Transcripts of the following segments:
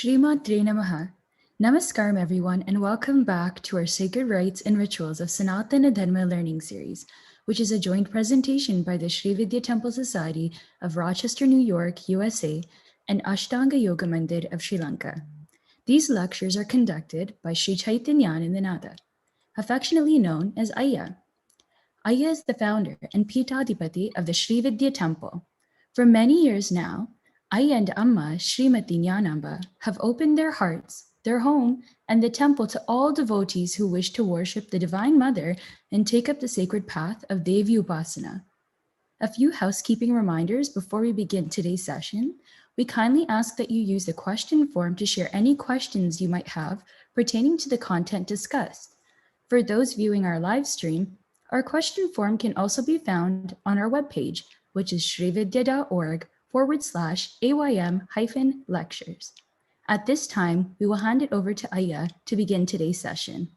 Shrimatre Namaha. Namaskaram everyone and welcome back to our Sacred Rites and Rituals of Sanātana Dharma Learning Series, which is a joint presentation by the Sri Vidya Temple Society of Rochester, New York, USA, and Ashtanga Yoga Mandir of Sri Lanka. These lectures are conducted by Sri Chaitanyananda, affectionately known as Ayya. Ayya is the founder and Peethadipati of the Sri Vidya Temple. For many years now, Ayya and Amma Srimati Jnanamba have opened their hearts, their home, and the temple to all devotees who wish to worship the Divine Mother and take up the sacred path of Devi Upasana. A few housekeeping reminders before we begin today's session. We kindly ask that you use the question form to share any questions you might have pertaining to the content discussed. For those viewing our live stream, our question form can also be found on our webpage, which is srividya.org/aym-lectures. At this time, we will hand it over to Ayya to begin today's session.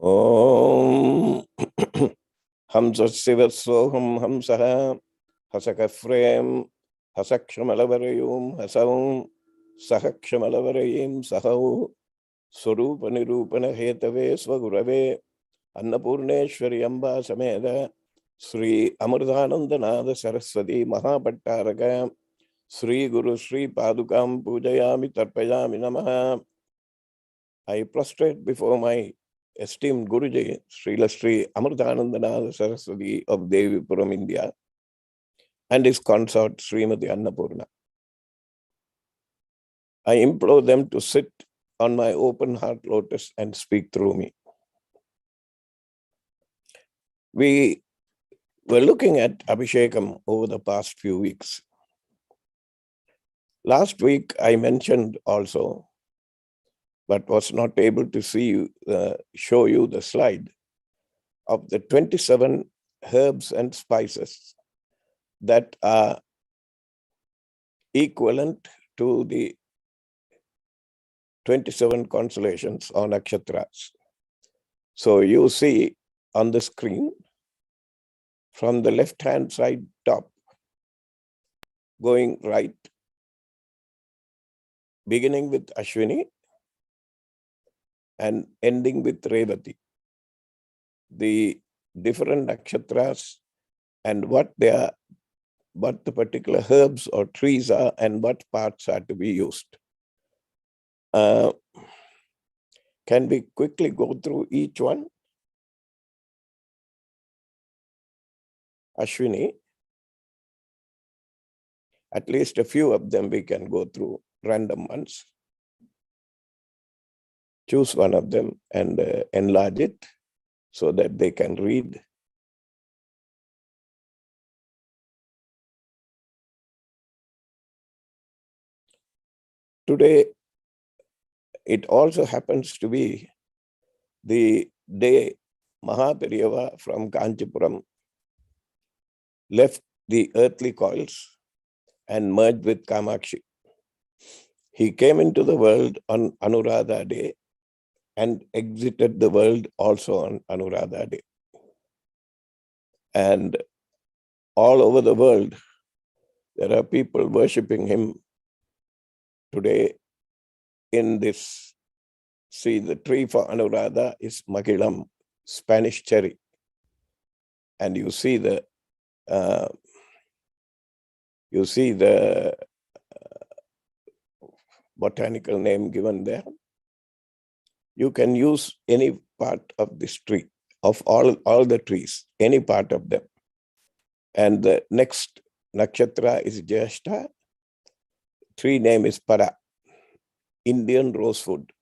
Om Hamsasivassoham Hamsaha Hasakafrem Hasakshamalavarayum Hasam Sahakshamalavarayin Sahau Swarupanirupana Hetave Swagurave Annapurneshwari Amba Sameda Sri Amrutanandanada Saraswati Mahapattaraka Sri Guru Sri Padukam Pujayami Tarpayami Namaha. I prostrate before my esteemed Guruji, Srila Sri Amrutanandanada Saraswati of Devipuram, India, and his consort Srimati Annapurna. I implore them to sit on my open heart lotus and speak through me. We were looking at Abhishekam over the past few weeks. Last week I mentioned also, but was not able to show you the slide of the 27 herbs and spices that are equivalent to the 27 constellations or nakshatras. So you see on the screen, from the left-hand side top, going right, beginning with Ashwini and ending with Revati, the different nakshatras and what the particular herbs or trees are and what parts are to be used. Can we quickly go through each one? Ashwini, at least a few of them we can go through, random ones. Choose one of them and enlarge it so that they can read. Today, it also happens to be the day Mahaperiyava from Kanchipuram left the earthly coils and merged with Kamakshi. He came into the world on Anuradha Day and exited the world also on Anuradha Day. And all over the world, there are people worshipping him today in this. See, the tree for Anuradha is Makilam, Spanish cherry. And you see the botanical name given there. You can use any part of this tree, of all the trees, any part of them. And the next nakshatra is Jyeshta. Tree name is Para, Indian rosewood.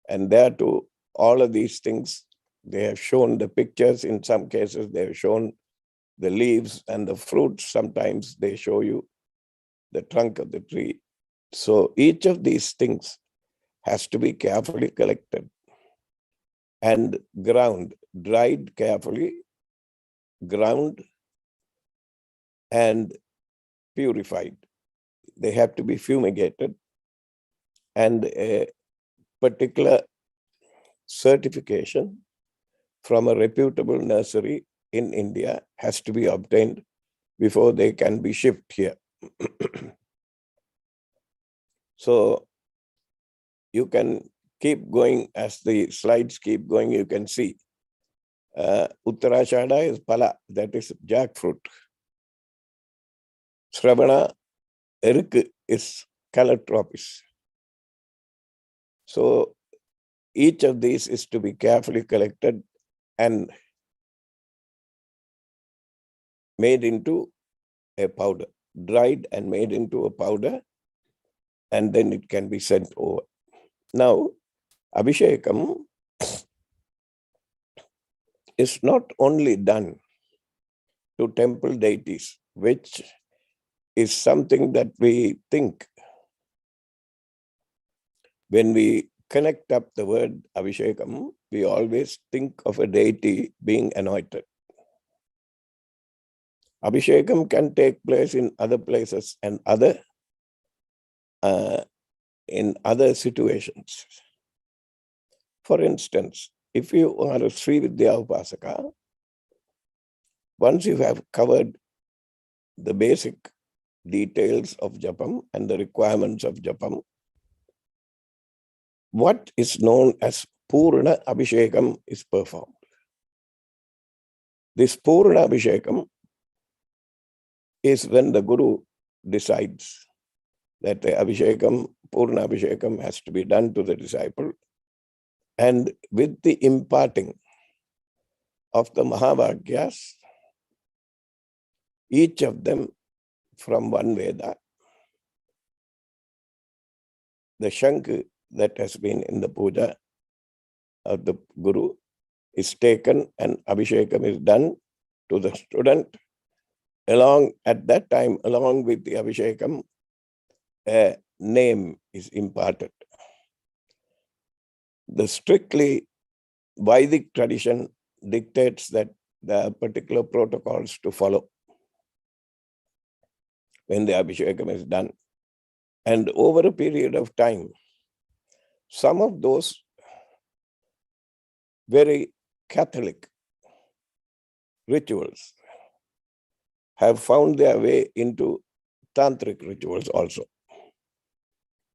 And there too, all of these things, they have shown the pictures. In some cases, they have shown the leaves and the fruits. Sometimes they show you the trunk of the tree. So each of these things has to be carefully collected and ground, dried carefully, ground and purified. They have to be fumigated, and a particular certification from a reputable nursery in India has to be obtained before they can be shipped here. So you can keep going as the slides keep going. You can see Uttarashada is pala, that is jackfruit. Shravana, erik, is calotropis. So each of these is to be carefully collected and made into a powder, dried and made into a powder, and then it can be sent over. Now, Abhishekam is not only done to temple deities, which is something that we think when we connect up the word Abhishekam, we always think of a deity being anointed. Abhishekam can take place in other places and in other situations. For instance, if you are a Sri Vidya Upasaka, once you have covered the basic details of Japam and the requirements of Japam, what is known as Purna Abhishekam is performed. This Purna Abhishekam is when the Guru decides that the Abhishekam, Purna Abhishekam has to be done to the disciple, and with the imparting of the Mahavakyas, each of them from one Veda, the Shank that has been in the puja of the Guru is taken and Abhishekam is done to the student. At that time, along with the Abhishekam, a name is imparted. The strictly Vedic tradition dictates that there are particular protocols to follow when the Abhishekam is done. And over a period of time, some of those very Catholic rituals have found their way into tantric rituals also.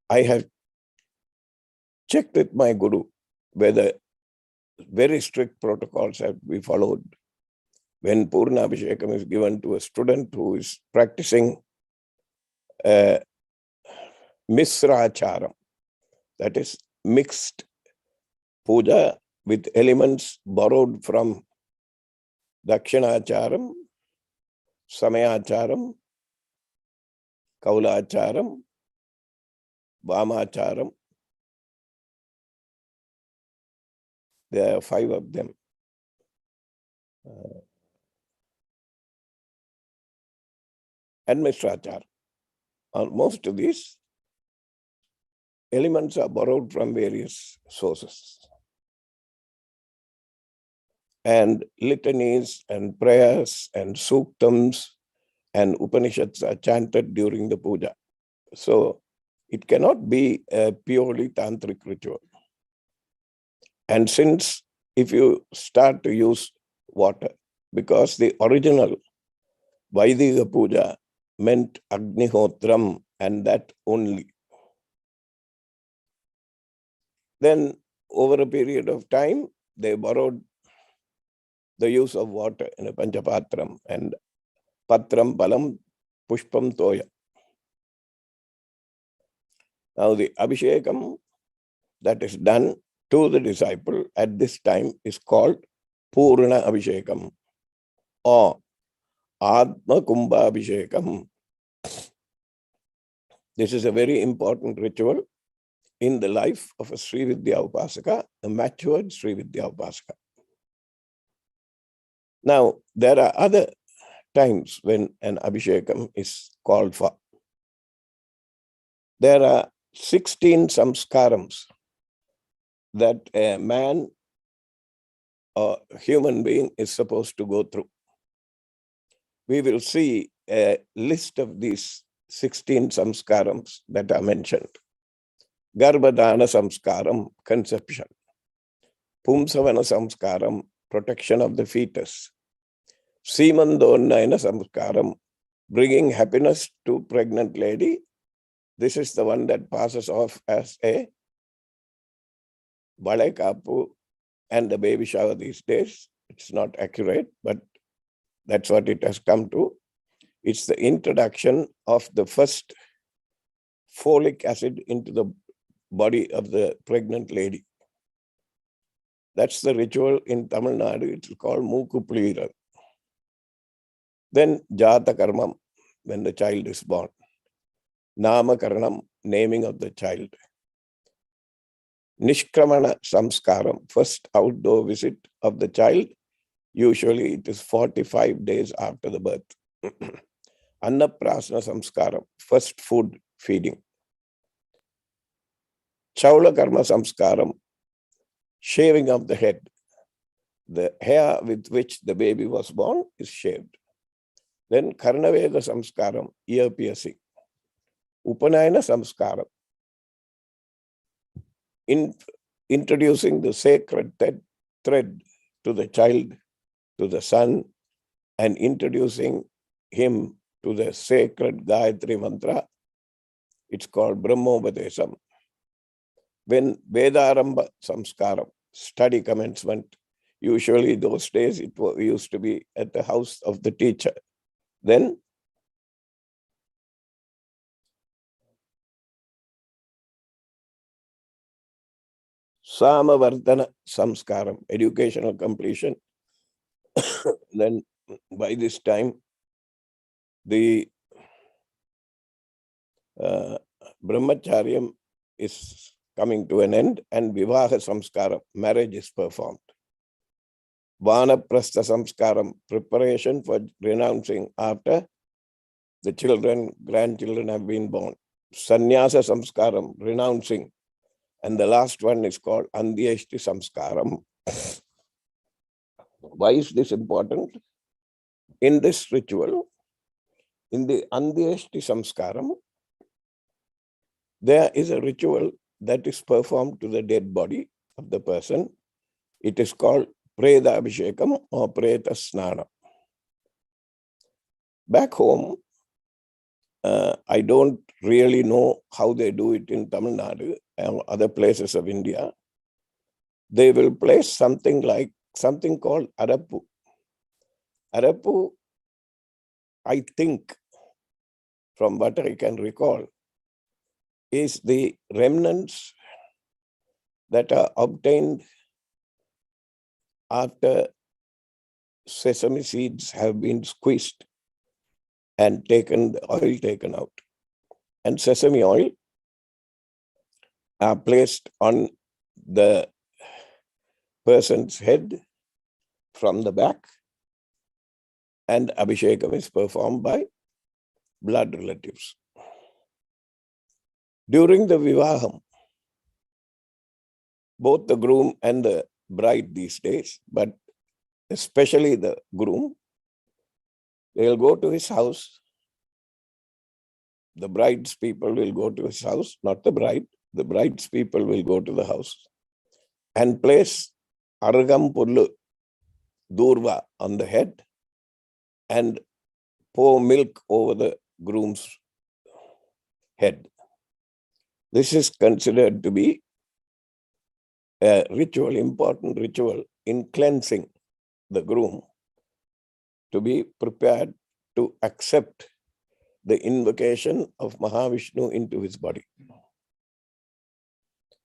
I have checked with my Guru whether very strict protocols have to be followed when Purna Abhishekam is given to a student who is practicing Misracharam, that is mixed puja with elements borrowed from Dakshinacharam, Samayacharam, Kaulacharam, Vamacharam. There are 5 of them. And Misracharam. Most of these elements are borrowed from various sources. And litanies and prayers and suktams and Upanishads are chanted during the puja. So it cannot be a purely tantric ritual. And since if you start to use water, because the original Vaidika puja meant Agnihotram and that only, then over a period of time, they borrowed the use of water in a Panchapatram and Patram Palam Pushpam Toya. Now the Abhishekam that is done to the disciple at this time is called Purna Abhishekam or Atma Kumbha Abhishekam. This is a very important ritual in the life of a Sri Vidya Upasaka, a matured Sri Vidya Upasaka. Now, there are other times when an Abhishekam is called for. There are 16 samskarams that a man or human being is supposed to go through. We will see a list of these 16 samskarams that are mentioned. Garbhadana samskaram, conception. Pumsavana samskaram, protection of the fetus. Simandonnayana samskaram, bringing happiness to pregnant lady. This is the one that passes off as a Balekapu and the baby shower these days. It's not accurate, but that's what it has come to. It's the introduction of the first folic acid into the body of the pregnant lady. That's the ritual in Tamil Nadu. It's called Mookuplira. Then Jata Karmam, when the child is born. Nama Karanam, naming of the child. Nishkramana Samskaram, first outdoor visit of the child. Usually it is 45 days after the birth. Annaprasana Samskaram, first food feeding. Chaula Karma Samskaram, shaving of the head. The hair with which the baby was born is shaved. Then Karnaveda Samskaram, ear piercing. Upanayana Samskaram, introducing the sacred thread to the child, to the son, and introducing him to the sacred Gayatri mantra. It's called Brahmobadesam. When Vedaramba Samskaram, study commencement, usually those days it used to be at the house of the teacher. Then Samavardhana Samskaram, educational completion. Then by this time, the Brahmacharyam is coming to an end and Vivaha Samskaram, marriage is performed. Vanaprastha Samskaram, preparation for renouncing after the children, grandchildren have been born. Sannyasa Samskaram, renouncing. And the last one is called Andyeshti Samskaram. Why is this important? In this ritual, in the Andyeshti Samskaram, there is a ritual that is performed to the dead body of the person. It is called Preda Abhishekam or Preta Snana. Back home, I don't really know how they do it in Tamil Nadu and other places of India. They will place something called Arappu. Arappu, I think, from what I can recall, is the remnants that are obtained after sesame seeds have been squeezed and the oil taken out. And sesame oil are placed on the person's head from the back, and Abhishekam is performed by blood relatives. During the Vivaham, both the groom and the bride these days, but especially the groom, they'll go to his house. The bride's people will go to his house, not the bride. The bride's people will go to the house and place Aragam Pullu, Durva, on the head and pour milk over the groom's head. This is considered to be a ritual, important ritual in cleansing the groom to be prepared to accept the invocation of Mahavishnu into his body.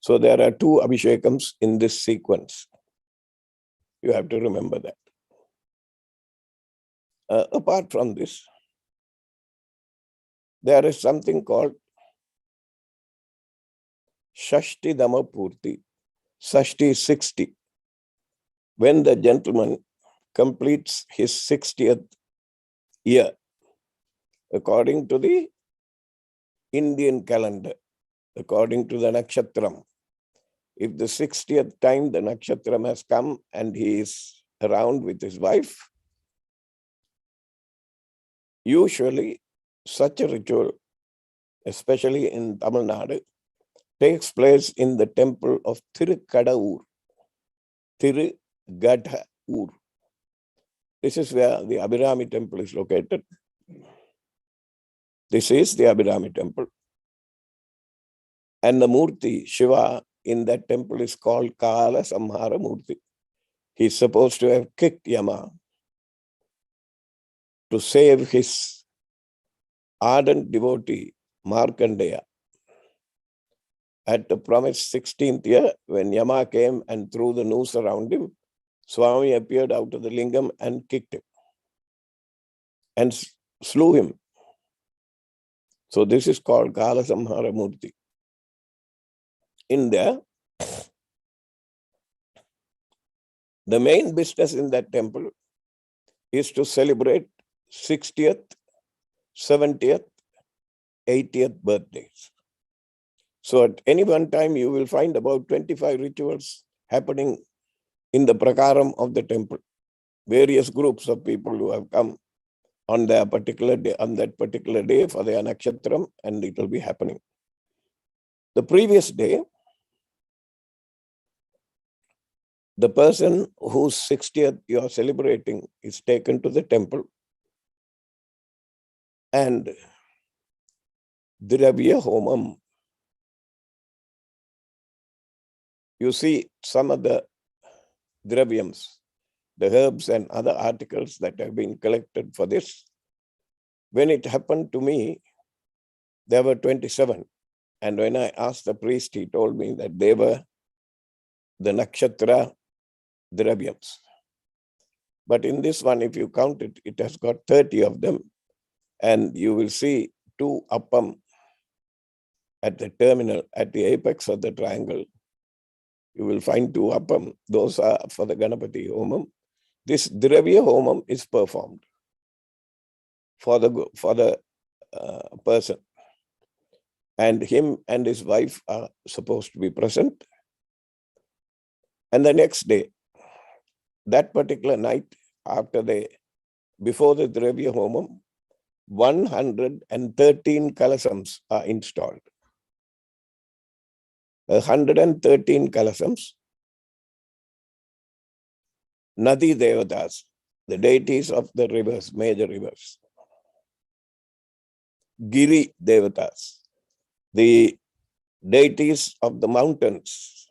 So there are 2 Abhishekams in this sequence. You have to remember that. Apart from this, there is something called Shashti Dhamma Purti. Shashti is 60. When the gentleman completes his 60th year, according to the Indian calendar, according to the nakshatram, if the 60th time the nakshatram has come and he is around with his wife, usually such a ritual, especially in Tamil Nadu, takes place in the temple of Tirukadaur. Tirugadaur. This is where the Abhirami Temple is located. This is the Abhirami Temple. And the Murti, Shiva, in that temple is called Kala Samhara Murti. He's supposed to have kicked Yama to save his ardent devotee, Markandeya. At the promised 16th year, when Yama came and threw the noose around him, Swami appeared out of the lingam and kicked him and slew him. So this is called Kala Samhara Murti. In there, the main business in that temple is to celebrate 60th, 70th, 80th birthdays. So at any one time, you will find about 25 rituals happening in the prakaram of the temple. Various groups of people who have come on their particular day, on that particular day for their nakshatram, and it will be happening. The previous day, the person whose 60th you are celebrating is taken to the temple, and Dravya Homam. You see some of the Dravyams, the herbs and other articles that have been collected for this. When it happened to me, there were 27. And when I asked the priest, he told me that they were the nakshatra Dravyams. But in this one, if you count it, it has got 30 of them. And you will see 2 appam at the terminal, at the apex of the triangle. You will find 2 appam. Those are for the Ganapati Homam. This Dravya Homam is performed for the person. And him and his wife are supposed to be present. And the next day, that particular night, before the Dravya Homam, 113 kalasams are installed. 113 kalasams. Nadi Devatas, the deities of the rivers, major rivers. Giri Devatas, the deities of the mountains,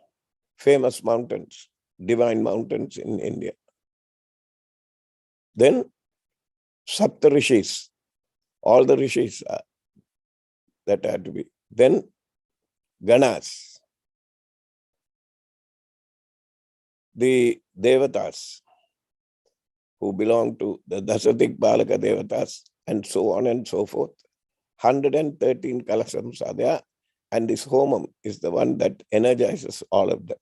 famous mountains, divine mountains in India. Then Sapta Rishis, all the rishis that had to be. Then Ganas, the Devatas who belong to the Dasadik Balaka Devatas, and so on and so forth. 113 kalasams are there, and this homam is the one that energizes all of them.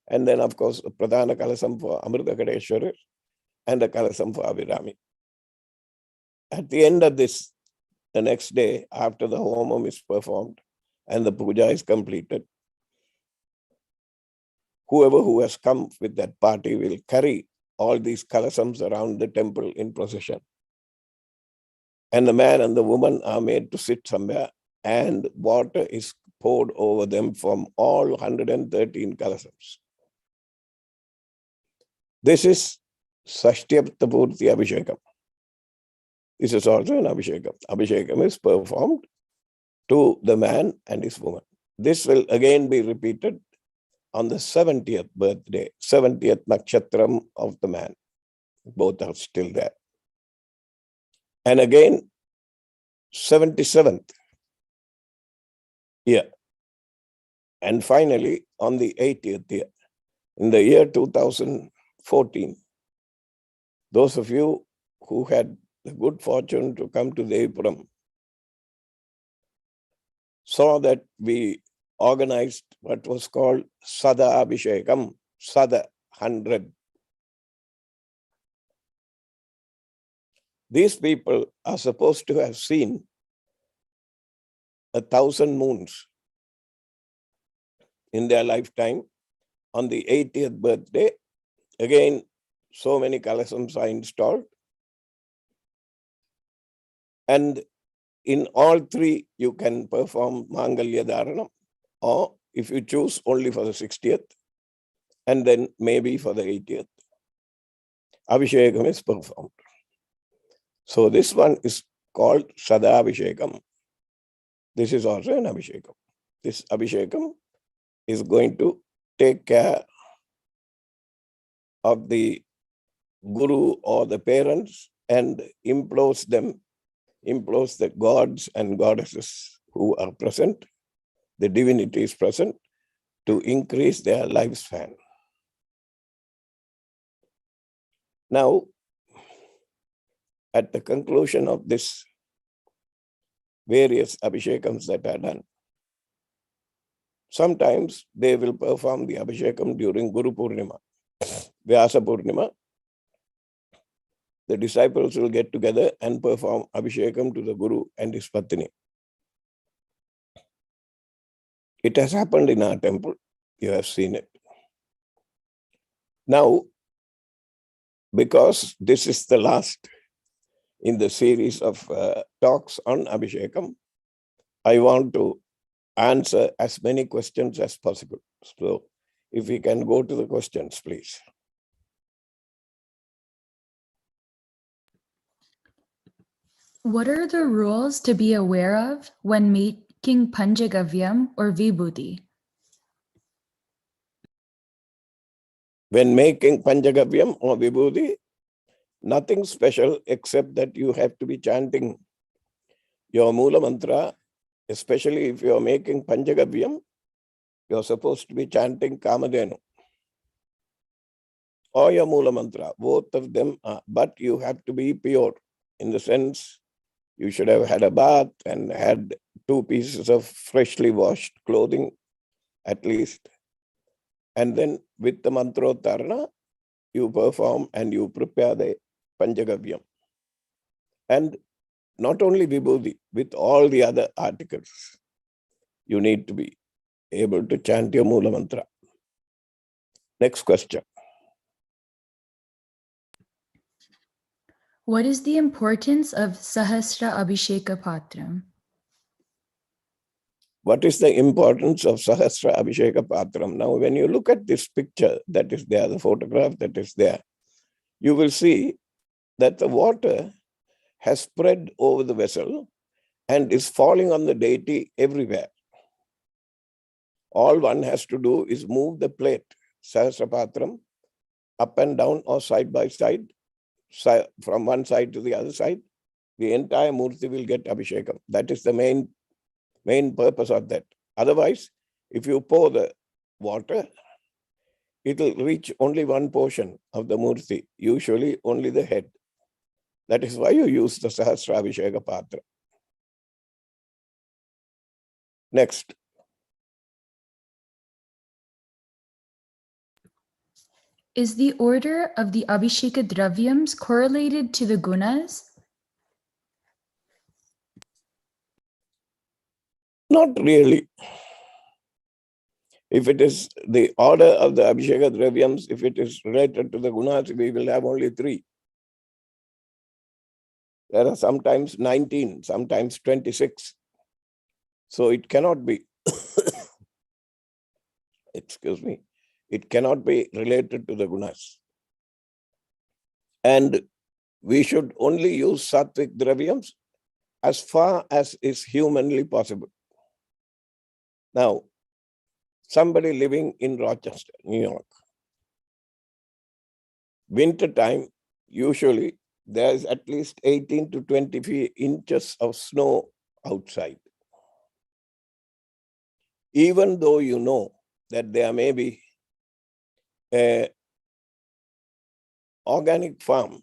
And then, of course, the Pradhana kalasam for Amrita Kadeshwara and the kalasam for Abhirami. At the end of this, the next day, after the homam is performed and the puja is completed, whoever who has come with that party will carry all these kalasams around the temple in procession. And the man and the woman are made to sit somewhere, and water is poured over them from all 113 kalasams. This is Sashtyaptapurti Abhishekam. This is also an Abhishekam. Abhishekam is performed to the man and his woman. This will again be repeated on the 70th birthday, 70th nakshatram of the man. Both are still there. And again, 77th year. And finally, on the 80th year, in the year 2014, those of you who had the good fortune to come to Devipuram saw that we organized what was called Sada Abhishekam, Sada 100. These people are supposed to have seen 1,000 moons in their lifetime. On the 80th birthday, again, so many kalasams are installed. And in all 3, you can perform Mangalya Dharanam, or if you choose only for the 60th, and then maybe for the 80th, Abhishekam is performed. So this one is called Sada Abhishekam. This is also an Abhishekam. This Abhishekam is going to take care of the guru or the parents and implores the gods and goddesses who are present, the divinities present, to increase their lifespan. Now, at the conclusion of this various Abhishekams that are done, sometimes they will perform the Abhishekam during Guru Purnima, Vyasa Purnima. The disciples will get together and perform Abhishekam to the Guru and his Patini. It has happened in our temple. You have seen it. Now, because this is the last in the series of talks on Abhishekam, I want to answer as many questions as possible. So, if we can go to the questions, please. What are the rules to be aware of when making Panchagavyam or Vibhuti? When making Panchagavyam or Vibhuti, nothing special except that you have to be chanting your Mula Mantra, especially if you are making Panchagavyam, you are supposed to be chanting Kamadhenu or your Mula Mantra. Both of them are, but you have to be pure in the sense you should have had a bath and had 2 pieces of freshly washed clothing at least. And then with the Mantrottarana, you perform and you prepare the Panchagavyam. And not only Vibhuti, with all the other articles, you need to be able to chant your Mula Mantra. Next question. What is the importance of Sahasra Abhisheka Patram? What is the importance of Sahasra Abhisheka Patram? Now, when you look at this picture that is there, the photograph that is there, you will see that the water has spread over the vessel and is falling on the deity everywhere. All one has to do is move the plate, Sahasra Patram, up and down or side by side, from one side to the other side. The entire Murti will get Abhishekam. That is the main purpose of that. Otherwise, if you pour the water, it will reach only one portion of the Murti, usually only the head. That is why you use the Sahasra Abhisheka Patra. Next. Is the order of the Abhisheka Dravyams correlated to the gunas? Not really. If it is the order of the Abhisheka Dravyams, if it is related to the gunas, we will have only 3. There are sometimes 19, sometimes 26. So it cannot be, excuse me, it cannot be related to the gunas. And we should only use sattvic dravyams as far as is humanly possible. Now, somebody living in Rochester, New York, winter time, usually there is at least 18 to 20 inches of snow outside. Even though you know that there may be an organic farm,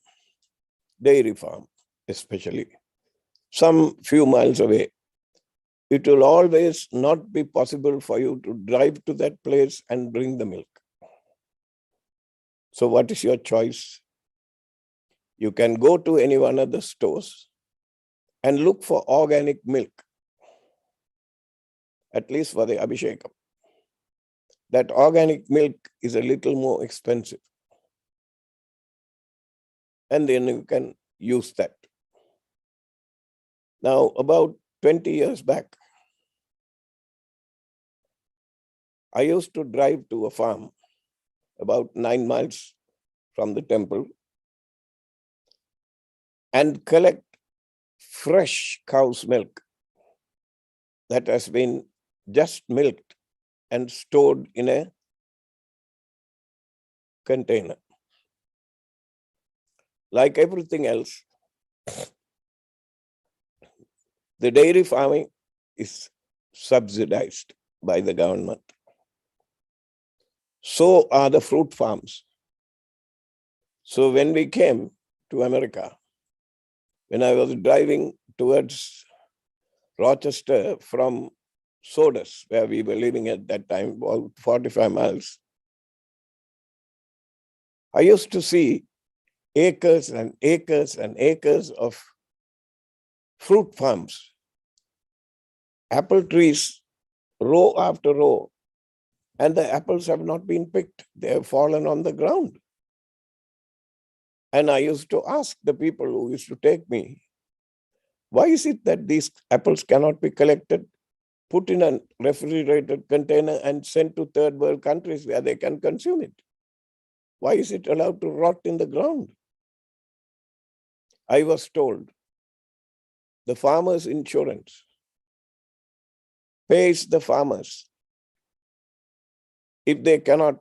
dairy farm especially, some few miles away, it will always not be possible for you to drive to that place and bring the milk. So what is your choice? You can go to any one of the stores and look for organic milk, at least for the Abhishekam. That organic milk is a little more expensive. And then you can use that. Now, about 20 years back, I used to drive to a farm about 9 miles from the temple and collect fresh cow's milk that has been just milked and stored in a container. Like everything else, the dairy farming is subsidized by the government. So are the fruit farms. So when we came to America, when I was driving towards Rochester from Sodus, where we were living at that time, about 45 miles, I used to see acres and acres and acres of fruit farms, apple trees, row after row, and the apples have not been picked. They have fallen on the ground. And I used to ask the people who used to take me, why is it that these apples cannot be collected, put in a refrigerated container and sent to third world countries where they can consume it? Why is it allowed to rot in the ground? I was told the farmer's insurance pays the farmers if they cannot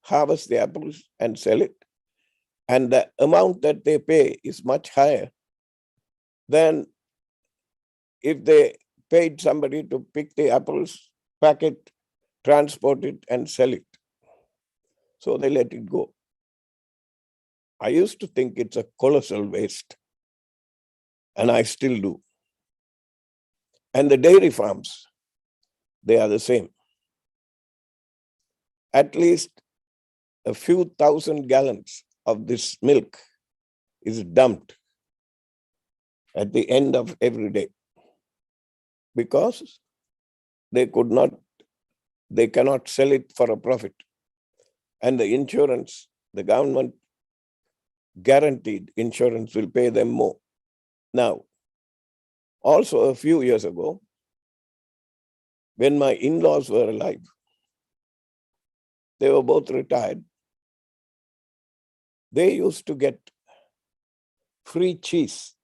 harvest the apples and sell it, and the amount that they pay is much higher than if they paid somebody to pick the apples, pack it, transport it, and sell it. So they let it go. I used to think it's a colossal waste, and I still do. And the dairy farms, they are the same. At least a few thousand gallons of this milk is dumped at the end of every day because they cannot sell it for a profit. And the insurance, the government guaranteed insurance will pay them more. Now, also a few years ago, when my in-laws were alive, they were both retired, they used to get free cheese,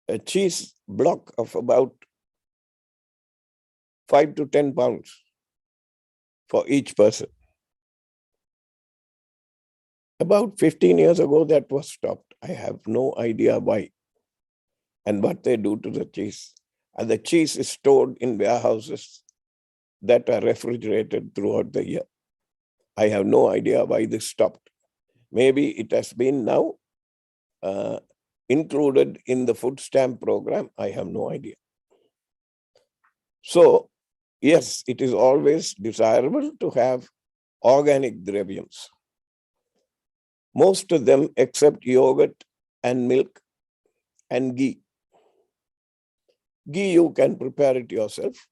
a cheese block of about 5 to 10 pounds for each person. About 15 years ago, that was stopped. I have no idea why and what they do to the cheese. And the cheese is stored in warehouses that are refrigerated throughout the year. I have no idea why this stopped. Maybe it has been now included in the food stamp program. I have no idea. So, yes, it is always desirable to have organic dravyams. Most of them except yogurt and milk and ghee. Ghee, you can prepare it yourself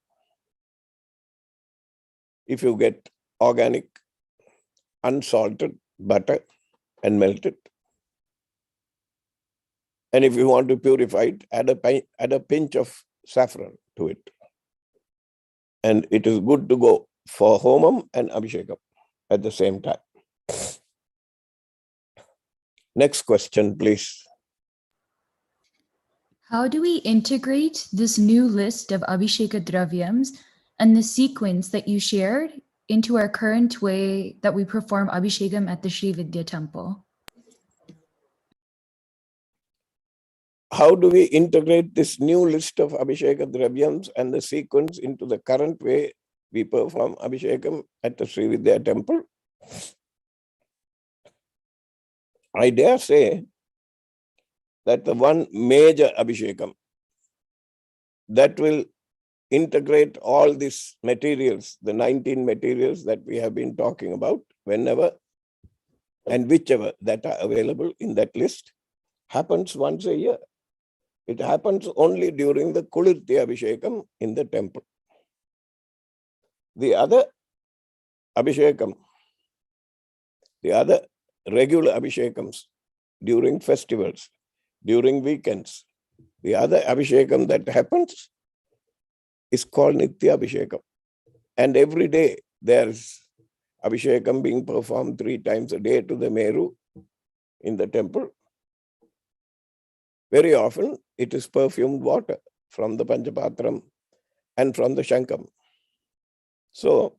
if you get organic, unsalted butter and melt it. And if you want to purify it, add a pinch of saffron to it. And it is good to go for Homam and Abhishekam at the same time. Next question, please. How do we integrate this new list of Abhisheka Dravyams and the sequence that you shared into our current way that we perform Abhishekam at the Sri Vidya Temple? How do we integrate this new list of Abhisheka Dravyams and the sequence into the current way we perform Abhishekam at the Sri Vidya Temple? I dare say that the one major Abhishekam that will integrate all these materials, the 19 materials that we have been talking about, whenever and whichever that are available in that list, happens once a year. It happens only during the Kulirthi Abhishekam in the temple. The other Abhishekam, the other regular Abhishekams during festivals, during weekends, the other Abhishekam that happens is called Nitya Abhishekam. And every day there is Abhishekam being performed 3 times a day to the Meru in the temple. Very often it is perfumed water from the Panchapatram and from the Shankam. So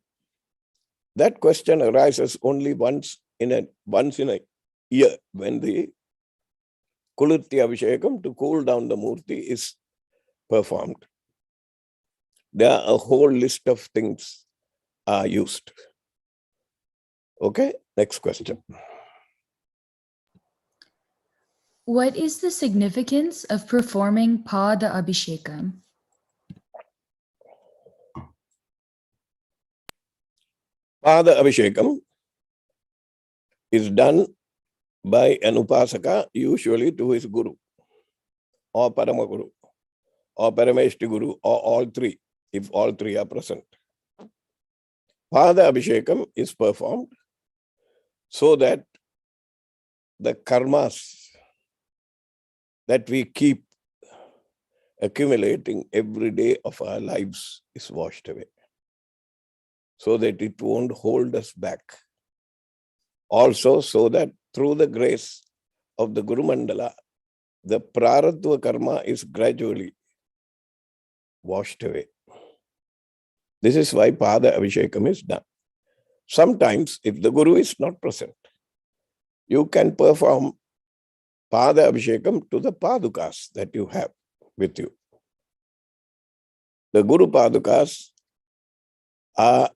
that question arises only once in a year, when the Kulurti Abhishekam, to cool down the Murti, is performed. There are a whole list of things are used. Okay, next question. What is the significance of performing Pada Abhishekam? Pada Abhishekam is done by an Upasaka, usually to his Guru, or Paramaguru, or Parameshti Guru, or all three, if all three are present. Pada Abhishekam is performed so that the karmas that we keep accumulating every day of our lives is washed away, so that it won't hold us back. Also, so that through the grace of the Guru Mandala, the Praratva karma is gradually washed away. This is why Pada Abhishekam is done. Sometimes, if the Guru is not present, you can perform Pada Abhishekam to the Padukas that you have with you. The Guru Padukas are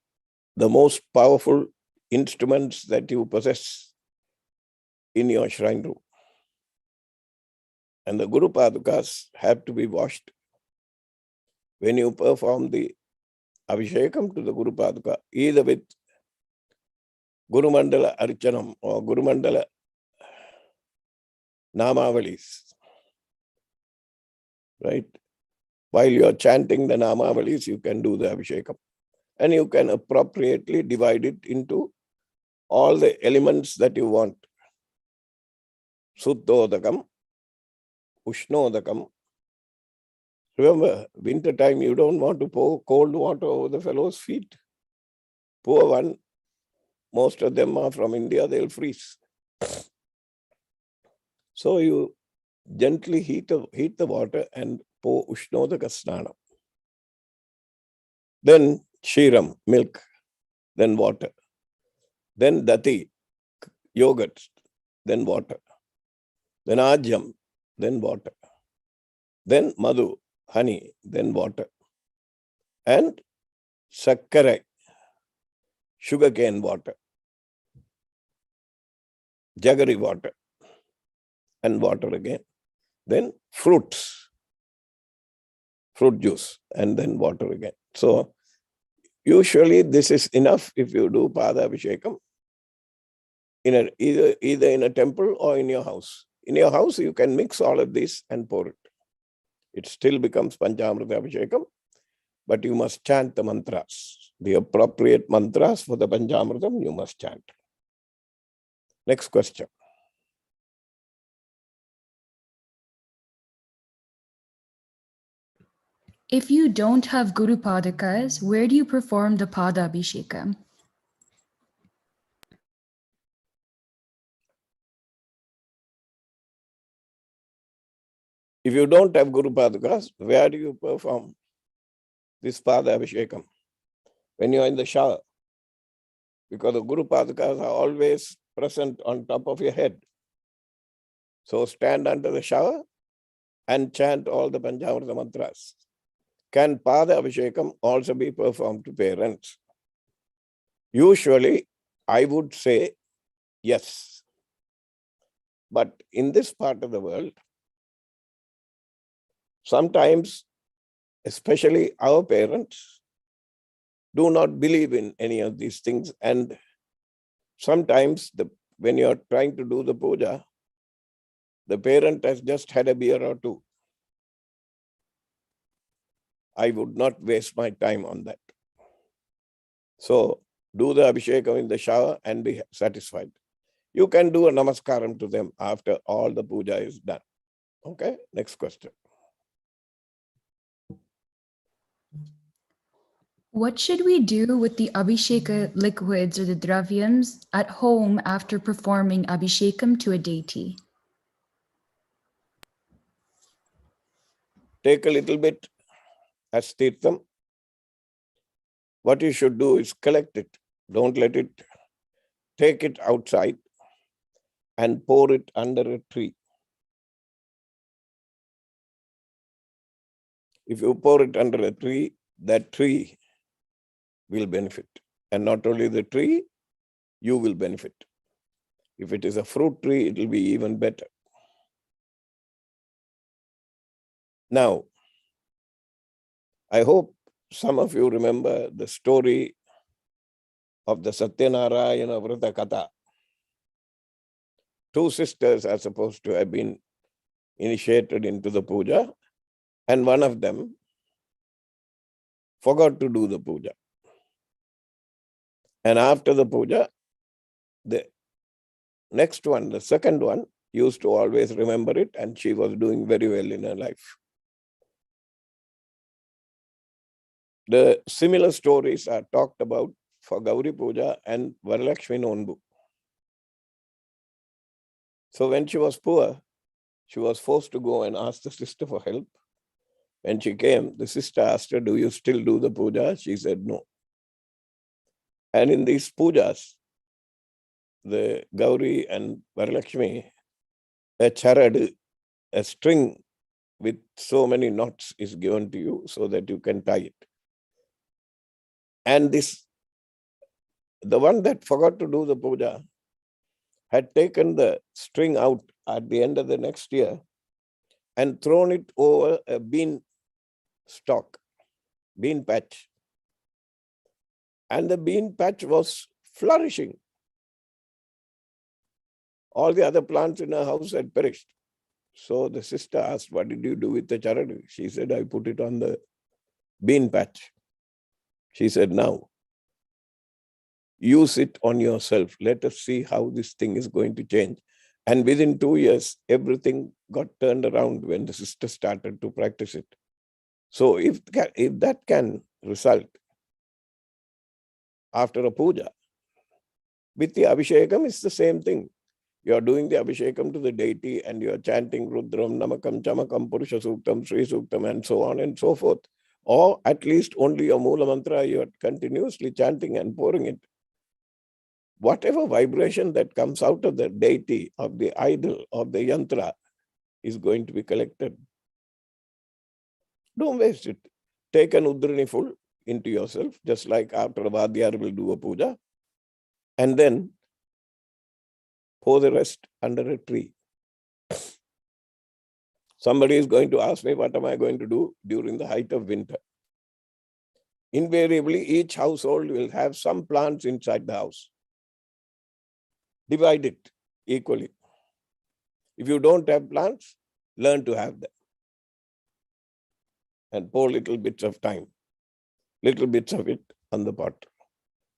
the most powerful instruments that you possess in your shrine room. And the Guru Padukas have to be washed. When you perform the Abhishekam to the Guru Paduka, either with Guru Mandala Archanam or Guru Mandala Namavalis, right? While you are chanting the Namavalis, you can do the Abhishekam. And you can appropriately divide it into all the elements that you want. Suddhodakam, Ushnodakam. Remember, winter time, you don't want to pour cold water over the fellow's feet. Pour one. Most of them are from India, they'll freeze. So you gently heat the water and pour Ushnodaka Snana. Then Kshiram, milk, then water. Then Dati, yogurt, then water. Then Ajyam, then water. Then Madhu, honey, then water. And Sakkare, sugarcane water. Jaggery water. And water again. Then fruits, fruit juice, and then water again. So usually this is enough if you do Pada Abhishekam either in a temple or in your house. In your house, you can mix all of this and pour it. It still becomes Panchamrita Abhishekam, but you must chant the mantras. The appropriate mantras for the Panchamritam you must chant. Next question. If you don't have Guru Padakas, where do you perform the Pada Abhishekam? If you don't have Guru Padakas, where do you perform this Pada Abhishekam? When you are in the shower. Because the Guru Padakas are always present on top of your head. So stand under the shower and chant all the Panchamrita mantras. Can Pada Abhishekam also be performed to parents? Usually, I would say yes. But in this part of the world, sometimes, especially our parents, do not believe in any of these things. And sometimes when you're trying to do the puja, the parent has just had a beer or two. I would not waste my time on that. So do the Abhishekam in the shower and be satisfied. You can do a namaskaram to them after all the puja is done. Okay, next question. What should we do with the Abhisheka liquids or the Dravyams at home after performing Abhishekam to a deity? take a little bit as tirtham. What you should do is collect it. Don't let it, take it outside and pour it under a tree. If you pour it under a tree, that tree will benefit. And not only the tree, you will benefit. If it is a fruit tree, it will be even better. Now, I hope some of you remember the story of the Satyanarayana Vrata Katha. Two sisters are supposed to have been initiated into the puja, and one of them forgot to do the puja. And after the puja, the next one, the second one, used to always remember it, and she was doing very well in her life. The similar stories are talked about for Gauri Puja and Varalakshmi Nonbu. So when she was poor, she was forced to go and ask the sister for help. When she came, the sister asked her, "Do you still do the puja?" She said, "No." And in these pujas, the Gauri and Varalakshmi, a charad, a string with so many knots is given to you so that you can tie it. And this, the one that forgot to do the puja had taken the string out at the end of the next year and thrown it over a bean stalk, bean patch. And the bean patch was flourishing. All the other plants in her house had perished. So the sister asked, "What did you do with the charadi?" She said, "I put it on the bean patch." She said, "Now, use it on yourself. Let us see how this thing is going to change." And within 2 years, everything got turned around when the sister started to practice it. So if that can result after a puja, with the Abhishekam, it's the same thing. You're doing the Abhishekam to the deity and you're chanting Rudram, Namakam, Chamakam, Purusha Suktam, Sri Suktam, and so on and so forth. Or at least only your Mula Mantra, you're continuously chanting and pouring it. Whatever vibration that comes out of the deity, of the idol, of the yantra is going to be collected. Don't waste it. Take an Udrani full into yourself, just like after a Vadyar will do a puja, and then pour the rest under a tree. Somebody is going to ask me, what am I going to do during the height of winter? Invariably, each household will have some plants inside the house. Divide it equally. If you don't have plants, learn to have them. And pour little bits of time, little bits of it on the pot.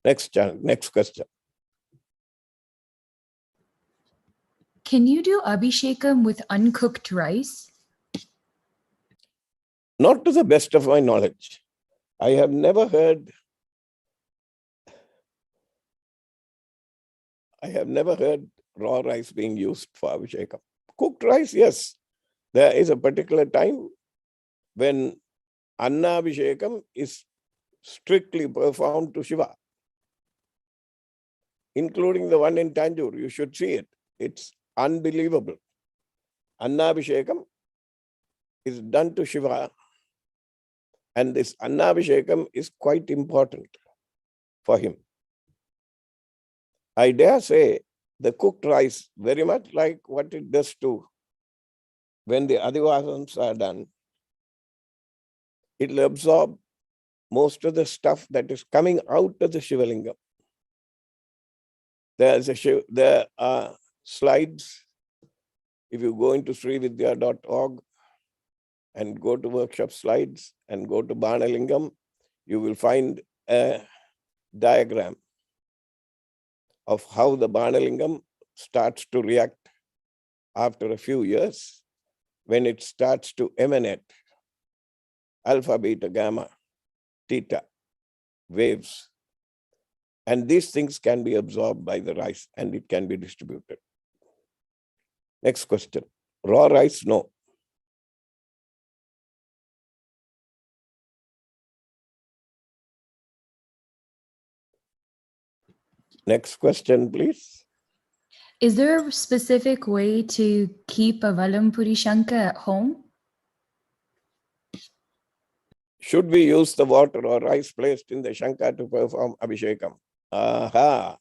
Next question. Can you do Abhishekam with uncooked rice? Not to the best of my knowledge. I have never heard raw rice being used for Abhishekam. Cooked rice, yes. There is a particular time when Anna Abhishekam is strictly performed to Shiva, including the one in Tanjore. You should see it. It's unbelievable. Anna Abhishekam is done to Shiva, and this Anna Abhishekam is quite important for him. I dare say the cooked rice, very much like what it does to when the Adivasans are done, it will absorb most of the stuff that is coming out of the Shivalingam. There are slides. If you go into srividya.org and go to workshop slides and go to Banalingam, you will find a diagram of how the Banalingam starts to react after a few years when it starts to emanate alpha, beta, gamma, theta waves. And these things can be absorbed by the rice and it can be distributed. Next question. Raw rice, no. Next question, please. Is there a specific way to keep a Valampuri Shanka at home? Should we use the water or rice placed in the Shanka to perform Abhishekam? Aha!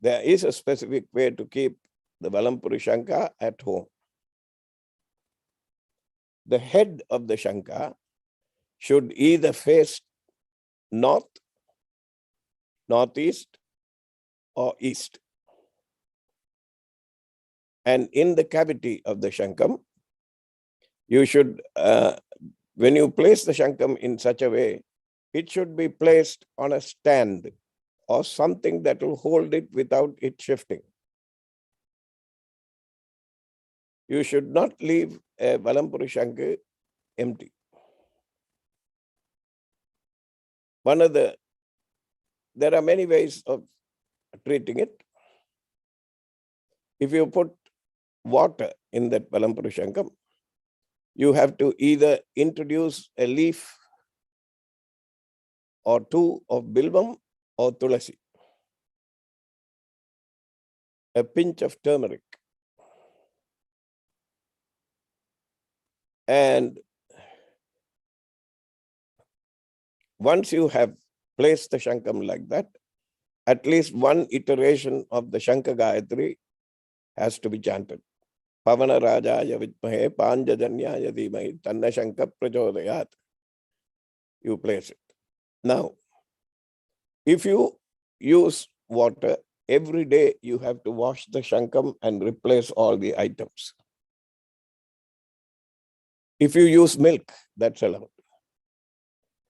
There is a specific way to keep the Valampuri Shanka at home. The head of the Shanka should either face north, northeast, or east. And in the cavity of the Shankam, you should, when you place the Shankam in such a way, it should be placed on a stand or something that will hold it without it shifting. You should not leave a Valampuri Shanka empty. There are many ways of treating it. If you put water in that Valampuri Shankam, you have to either introduce a leaf or two of bilvam or tulasi, a pinch of turmeric. And once you have placed the Shankam like that, at least one iteration of the Shanka Gayatri has to be chanted. Pavana Rajaya Vidmahe Panjajanyaya Dhimahi Tanna Shanka Prachodayat. You place it. Now, if you use water, every day you have to wash the Shankam and replace all the items. If you use milk, that's allowed.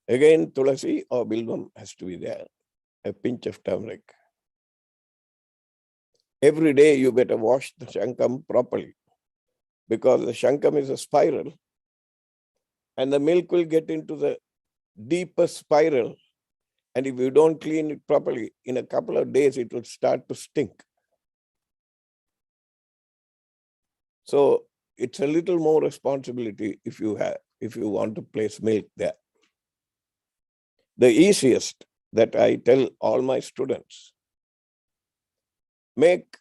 Again, tulasi or bilvam has to be there, a pinch of turmeric. Every day you better wash the Shankam properly, because the Shankam is a spiral and the milk will get into the deeper spiral. And if you don't clean it properly, in a couple of days, it will start to stink. So it's a little more responsibility if you want to place milk there. The easiest that I tell all my students, make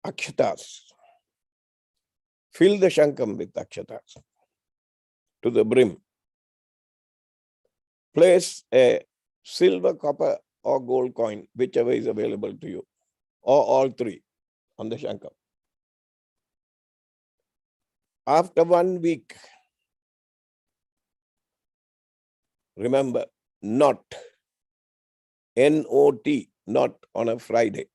akshatas. Fill the Shankam with akshatas to the brim. Place a silver, copper, or gold coin, whichever is available to you, or all three on the Shankam. After 1 week, remember, not, N-O-T, not on a Friday.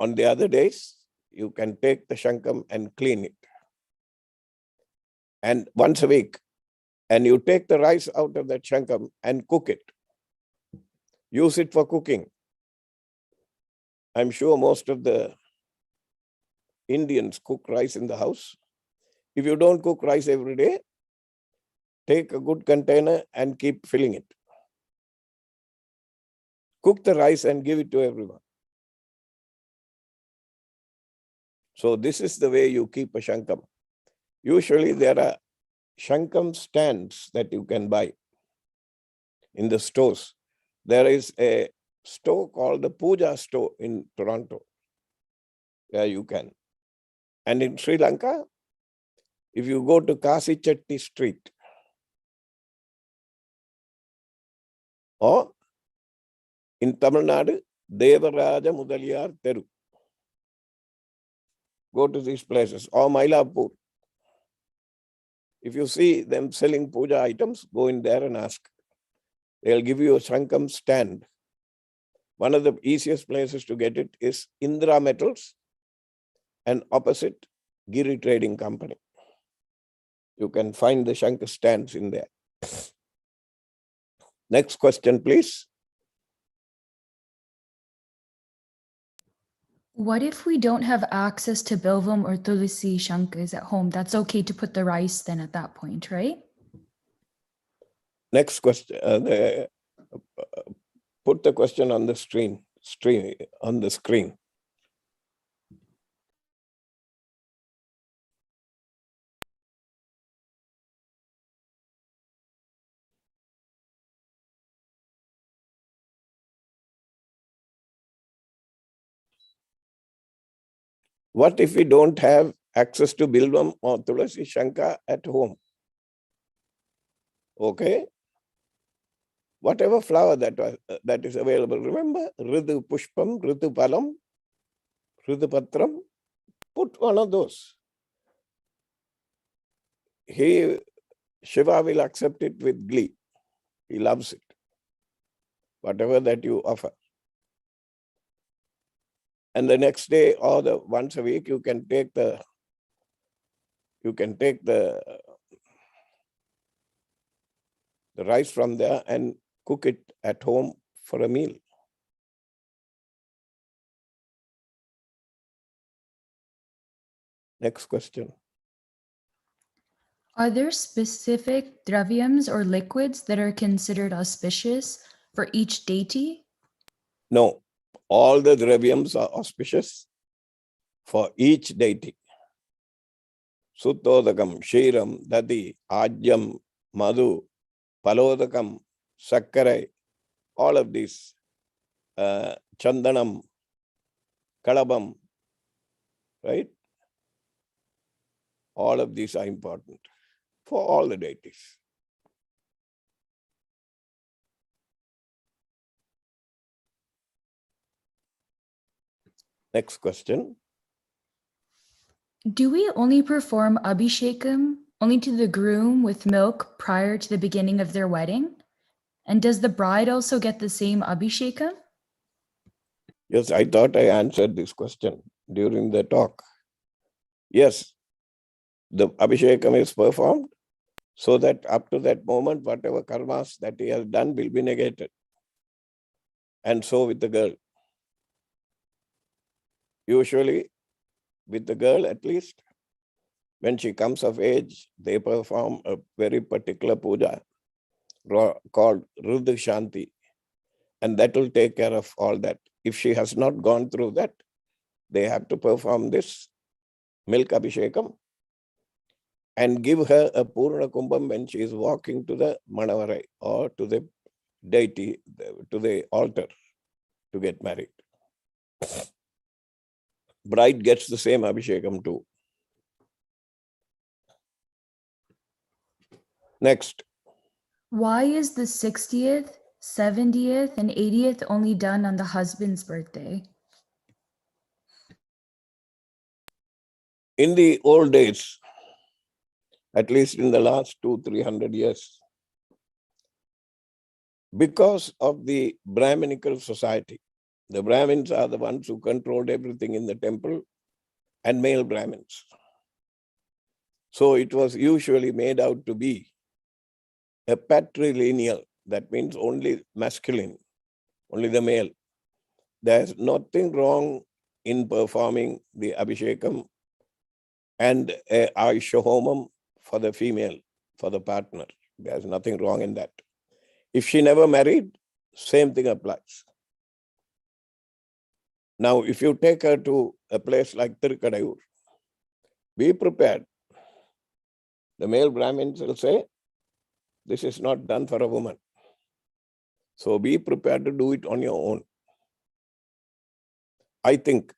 On the other days, you can take the Shankam and clean it. And once a week, and you take the rice out of that Shankam and cook it. Use it for cooking. I'm sure most of the Indians cook rice in the house. If you don't cook rice every day, take a good container and keep filling it. Cook the rice and give it to everyone. So this is the way you keep a Shankam. Usually there are Shankam stands that you can buy in the stores. There is a store called the Puja store in Toronto. Where you can. And in Sri Lanka, if you go to Kasi Chetty Street, or in Tamil Nadu, Devaraja Mudaliyar Teru. Go to these places, or Mylapore. If you see them selling puja items, go in there and ask. They'll give you a Shankam stand. One of the easiest places to get it is Indra Metals and opposite Giri Trading Company. You can find the Shankar stands in there. Next question, please. What if we don't have access to Bilvam or Tulasi Shankas at home? That's okay to put the rice then at that point, right? Next question. Put the question on the screen. What if we don't have access to Bilvam or Tulasi Shanka at home? Okay? Whatever flower that is available. Remember, Ritu Pushpam, Ritu Palam, Ritu Patram. Put one of those. Shiva will accept it with glee. He loves it. Whatever that you offer. And the next day or once a week, you can take the rice from there and cook it at home for a meal. Next question. Are there specific dravyams or liquids that are considered auspicious for each deity? No, all the dravyams are auspicious for each deity. Suttodakam, Kshiram, Dadi, Ajyam, Madhu, Palodakam, Sakkarai, all of these, Chandanam, Kalabam, right? All of these are important for all the deities. Next question. Do we only perform Abhishekam only to the groom with milk prior to the beginning of their wedding? And does the bride also get the same Abhishekam? Yes, I thought I answered this question during the talk. Yes, the Abhishekam is performed so that up to that moment, whatever karmas that he has done will be negated. And so with the girl. Usually, with the girl at least, when she comes of age, they perform a very particular puja called Rudra Shanti. And that will take care of all that. If she has not gone through that, they have to perform this milk Abhishekam and give her a Purna Kumbham when she is walking to the Manavarai or to the deity, to the altar to get married. Bride gets the same Abhishekam too. Next. Why is the 60th, 70th, and 80th only done on the husband's birthday? In the old days, at least in the last 200-300 years, because of the Brahminical society, the Brahmins are the ones who controlled everything in the temple and male Brahmins. So it was usually made out to be a patrilineal, that means only masculine, only the male. There's nothing wrong in performing the Abhishekam and a Aishahomam for the female, for the partner. There's nothing wrong in that. If she never married, same thing applies. Now, if you take her to a place like Tirukadayur, be prepared. The male Brahmins will say, this is not done for a woman. So be prepared to do it on your own. I think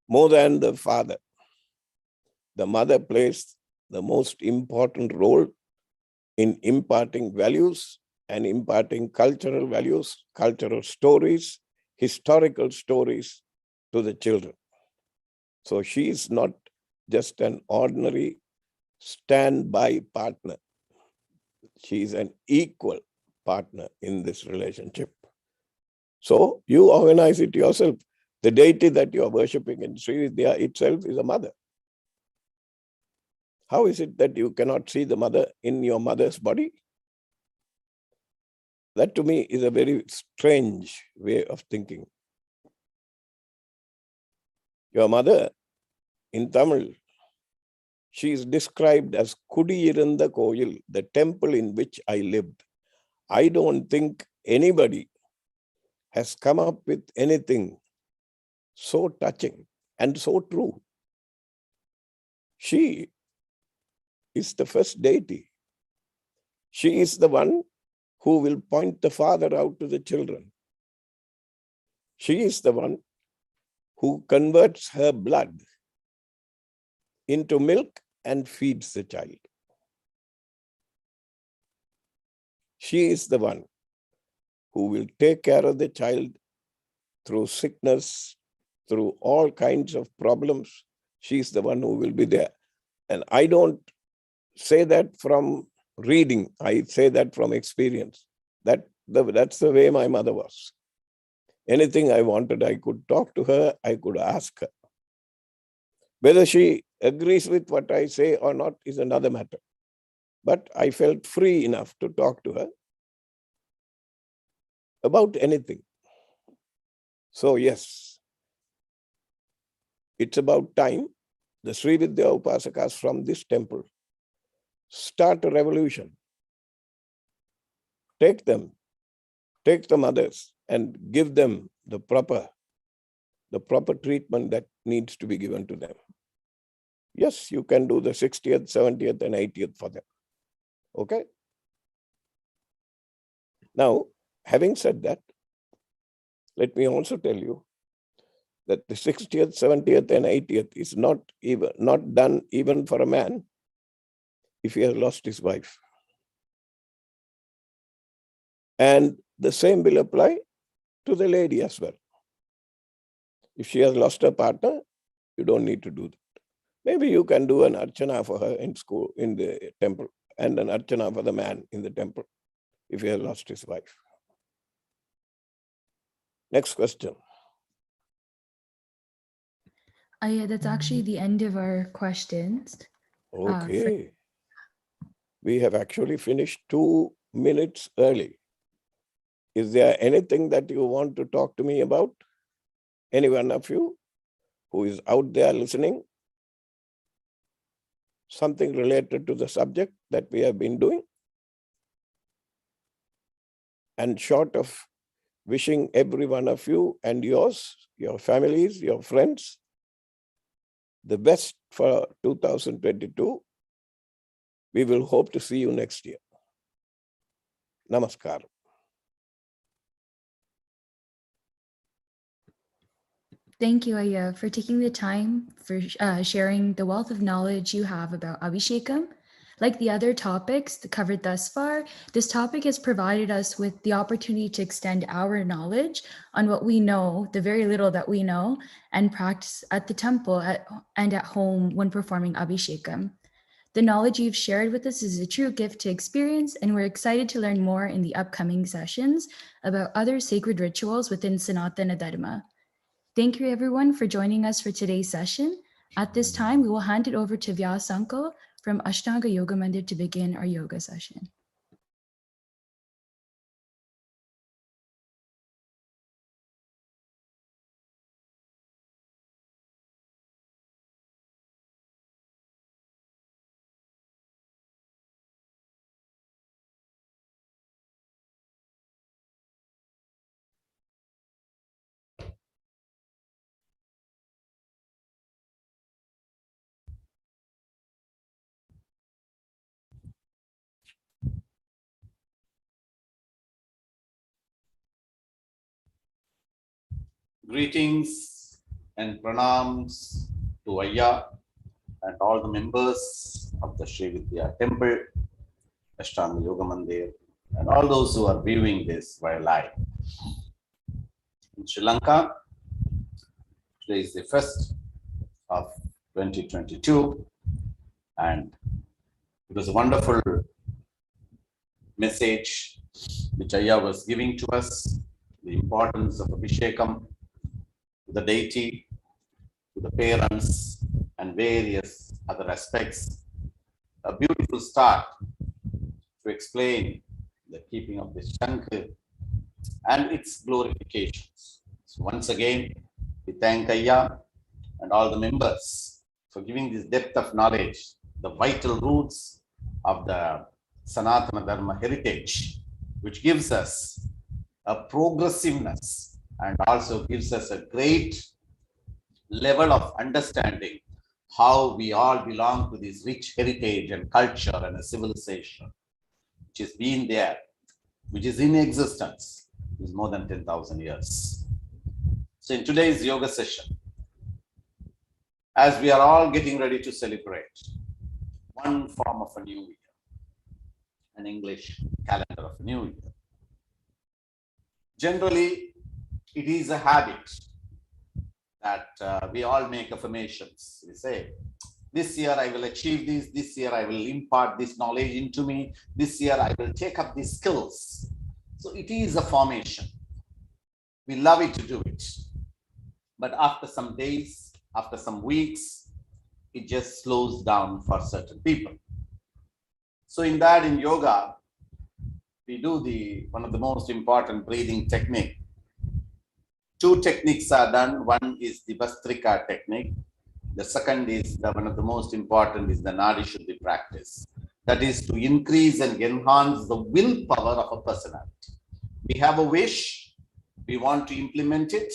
more than the father, the mother plays the most important role in imparting values and imparting cultural values, cultural stories, historical stories to the children. So she is not just an ordinary standby partner. She is an equal partner in this relationship. So you organize it yourself. The deity that you are worshipping in Sri Vidya itself is a mother. How is it that you cannot see the mother in your mother's body? That to me is a very strange way of thinking. Your mother in Tamil, she is described as Kudiyiranda Koyil, the temple in which I lived. I don't think anybody has come up with anything so touching and so true. She is the first deity. She is the one who will point the father out to the children. She is the one who converts her blood into milk and feeds the child. She is the one who will take care of the child through sickness, through all kinds of problems. She is the one who will be there. And I don't say that from reading. I say that from experience. That's the way my mother was. Anything I wanted, I could talk to her, I could ask her. Whether she agrees with what I say or not is another matter. But I felt free enough to talk to her about anything. So yes, it's about time the Sri Vidya Upasakas from this temple start a revolution. Take the mothers and give them the proper treatment that needs to be given to them. Yes, you can do the 60th, 70th, and 80th for them. Okay? Now, having said that, let me also tell you that the 60th, 70th, and 80th is not done even for a man if he has lost his wife. And the same will apply to the lady as well. If she has lost her partner, you don't need to do that. Maybe you can do an archana for her in school, in the temple, and an archana for the man in the temple if he has lost his wife. Next question. Yeah, that's actually the end of our questions. Okay. We have actually finished 2 minutes early. Is there anything that you want to talk to me about? Any one of you who is out there listening? Something related to the subject that we have been doing? And short of wishing every one of you and yours, your families, your friends, the best for 2022, we will hope to see you next year. Namaskar. Thank you, Ayya, for taking the time for sharing the wealth of knowledge you have about Abhishekam. Like the other topics covered thus far, this topic has provided us with the opportunity to extend our knowledge on what we know, the very little that we know, and practice at the temple and at home when performing Abhishekam. The knowledge you've shared with us is a true gift to experience, and we're excited to learn more in the upcoming sessions about other sacred rituals within Sanatana Dharma. Thank you, everyone, for joining us for today's session. At this time, we will hand it over to Vyas Uncle from Ashtanga Yoga Mandir to begin our yoga session. Greetings and pranams to Ayya and all the members of the Sri Vidya Temple, Ashtanga Yoga Mandir, and all those who are viewing this via live. In Sri Lanka, today is the 1st of 2022, and it was a wonderful message which Ayya was giving to us, the importance of Abhishekam, to the deity, to the parents, and various other aspects. A beautiful start to explain the keeping of the Shankar and its glorifications. So once again, we thank Ayya and all the members for giving this depth of knowledge, the vital roots of the Sanatana Dharma heritage, which gives us a progressiveness and also gives us a great level of understanding how we all belong to this rich heritage and culture and a civilization which has been there, which is in existence, is more than 10,000 years. So in today's yoga session, as we are all getting ready to celebrate one form of a new year, an English calendar of a new year. Generally, it is a habit that we all make affirmations. We say, this year I will achieve this year I will impart this knowledge into me, this year I will take up these skills. So it is a formation. We love it to do it. But after some days, after some weeks, it just slows down for certain people. So in yoga, we do one of the most important breathing technique. Two techniques are done. One is the Bhastrika technique. The second is one of the most important is the Nadi Practice. That is to increase and enhance the willpower of a personality. We have a wish, we want to implement it.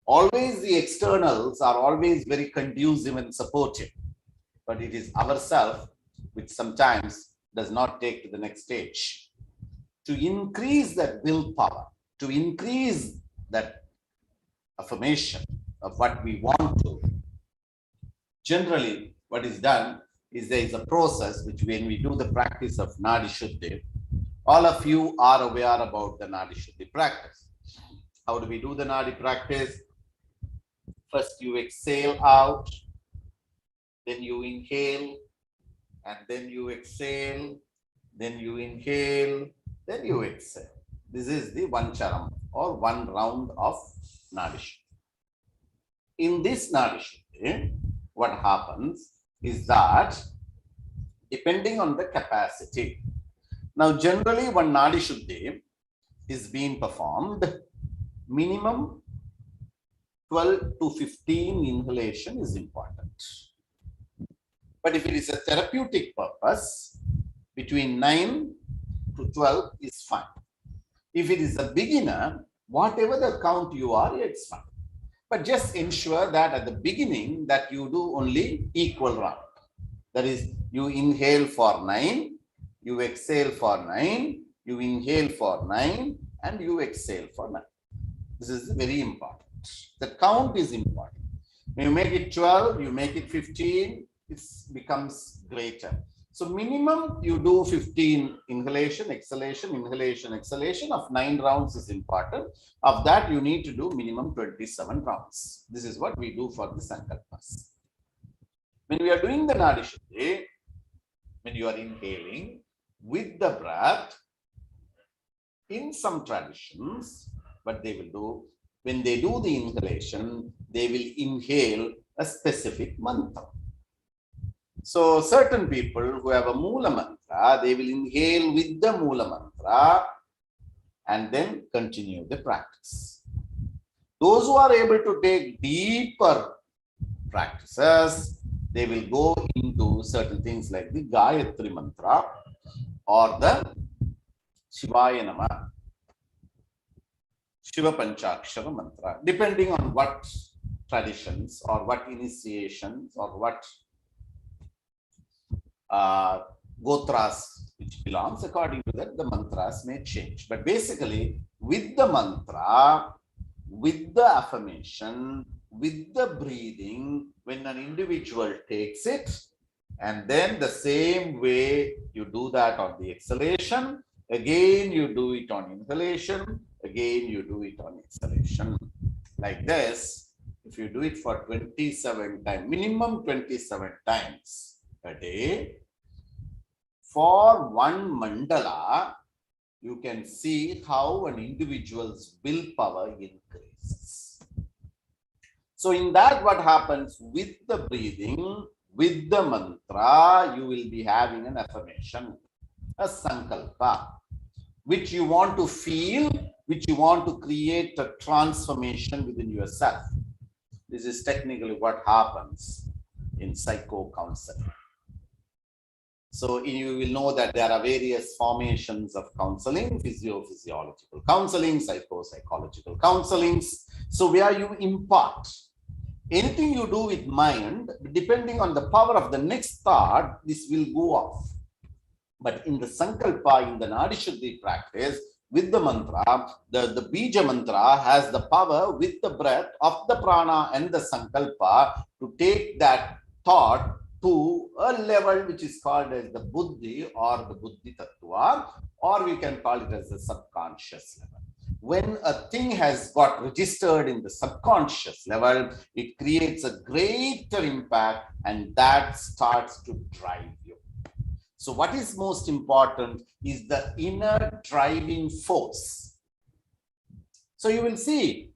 Always the externals are always very conducive and supportive, but it is ourselves which sometimes does not take to the next stage. To increase that willpower, to increase that affirmation of what we want to, generally what is done is there is a process which when we do the practice of Nadi Shuddhi, all of you are aware about the Nadi Shuddhi practice. How do we do the Nadi practice? First you exhale out, then you inhale, and then you exhale, then you inhale, then you exhale. This is the one charam or one round of Nadi Shuddhi. In this Nadi Shuddhi, what happens is that depending on the capacity. Now generally one Nadi Shuddhi is being performed, minimum 12 to 15 inhalation is important. But if it is a therapeutic purpose, between 9 to 12 is fine. If it is a beginner, whatever the count you are, it's fine. But just ensure that at the beginning that you do only equal round. That is, you inhale for 9, you exhale for 9, you inhale for 9, and you exhale for 9. This is very important. The count is important. When you make it 12, you make it 15, it becomes greater. So minimum you do 15 inhalation, exhalation, inhalation, exhalation of 9 rounds is important. Of that you need to do minimum 27 rounds. This is what we do for the Sankalpas. When we are doing the Nadi Shuddhi, when you are inhaling with the breath, in some traditions, what they will do, when they do the inhalation, they will inhale a specific mantra. So certain people who have a Mula mantra, they will inhale with the Mula mantra and then continue the practice. Those who are able to take deeper practices, they will go into certain things like the Gayatri mantra or the Shivaya Nama, Shiva Panchakshara mantra, depending on what traditions or what initiations or what gotras which belongs, according to that the mantras may change. But basically with the mantra, with the affirmation, with the breathing, when an individual takes it, and then the same way you do that on the exhalation, again you do it on inhalation, again you do it on exhalation. Like this, if you do it for 27 times, minimum 27 times a day, for one mandala, you can see how an individual's willpower increases. So in that, what happens with the breathing, with the mantra, you will be having an affirmation, a sankalpa, which you want to feel, which you want to create a transformation within yourself. This is technically what happens in psycho-counseling. So you will know that there are various formations of counseling, physiological counseling, psychological counselings. So where you impart anything you do with mind, depending on the power of the next thought, this will go off. But in the Sankalpa, in the Nadi Shuddhi practice, with the mantra, the bija mantra has the power with the breath of the prana and the sankalpa to take that thought to a level which is called as the buddhi or the buddhi tattva, or we can call it as the subconscious level. When a thing has got registered in the subconscious level, it creates a greater impact, and that starts to drive you. So what is most important is the inner driving force. So you will see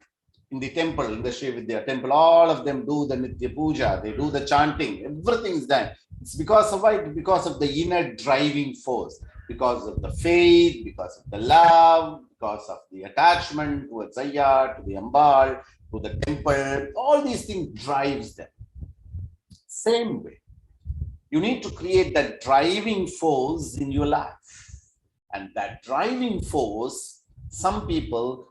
in the temple, in the Sri Vidya Temple, all of them do the Nitya Puja, they do the chanting, everything is done. It's because of why? Because of the inner driving force, because of the faith, because of the love, because of the attachment to a Zaya, to the Ambal, to the temple. All these things drives them. Same way, you need to create that driving force in your life. And that driving force, some people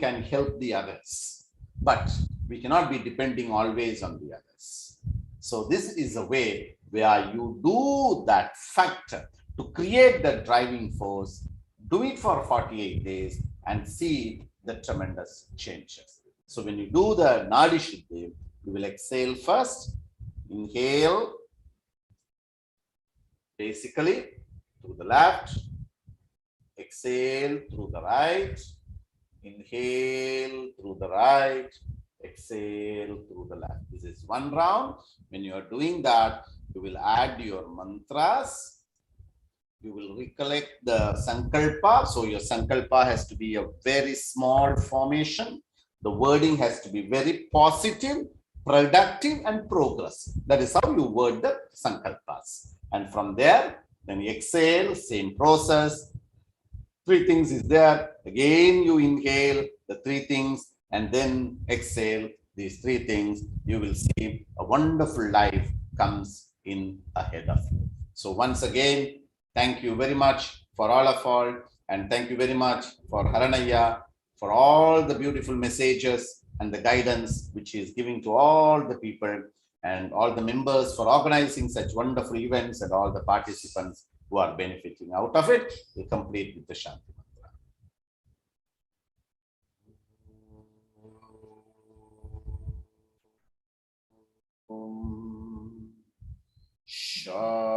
can help the others, but we cannot be depending always on the others. So this is a way where you do that factor to create the driving force. Do it for 48 days and see the tremendous changes. So when you do the Nadi Shuddhi, you will exhale first, inhale, basically through the left, exhale through the right, inhale through the right, exhale through the left. This is one round. When you are doing that, you will add your mantras. You will recollect the sankalpa. So your sankalpa has to be a very small formation. The wording has to be very positive, productive, and progressive. That is how you word the sankalpas. And from there, then you exhale, same process. Three things is there. Again, you inhale the three things and then exhale these three things. You will see a wonderful life comes in ahead of you. So once again, thank you very much for all, and thank you very much for Haranaya for all the beautiful messages and the guidance which he is giving to all the people and all the members for organizing such wonderful events, and all the participants who are benefiting out of it. We complete with the Shanti Mantra. Om Shanti.